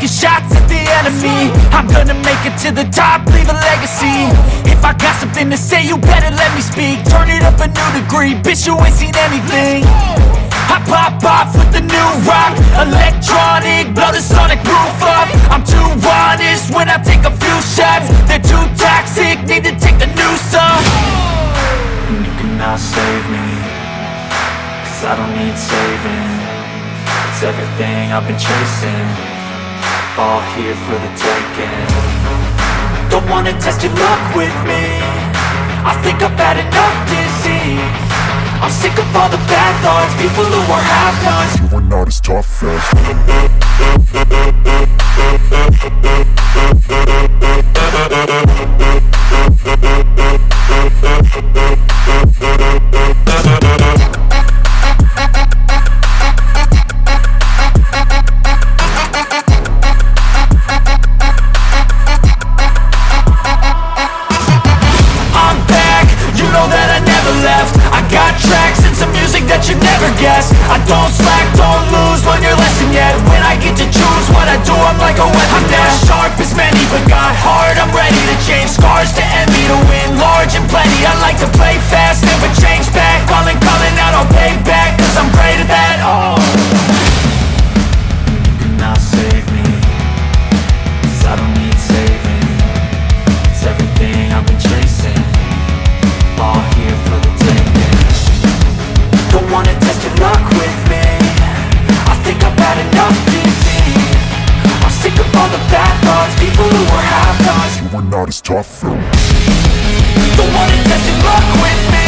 taking shots at the enemy. I'm gonna make it to the top, leave a legacy. If I got something to say, you better let me speak. Turn it up a new degree, bitch, you ain't seen anything. I pop off with the new rock, electronic, blow the sonic roof up. I'm too honest when I take a few shots. They're too toxic, need to take the noose off. And you cannot save me, cause I don't need saving. It's everything I've been chasing, all here for the taking. Don't wanna test your luck with me, I think I've had enough disease. I'm sick of all the bad thoughts, people who are half-nots. You are not as tough as I don't slack, don't lose, learn your lesson yet. When I get to choose what I do, I'm like a weapon. I'm not sharp as many, but got hard, I'm ready to change. Scars to envy, to win large and plenty. I like to play fast, never change back. Calling out, I'll pay back, cause I'm great at that. Oh, you cannot save me, cause I don't need saving. It's everything I've been chasing, all here for the taking. Don't wanna test your luck with me, I think I've had enough disease. I'm sick of all the bad thoughts, people who are half-nots. you are not as tough as. Don't wanna test your luck with me,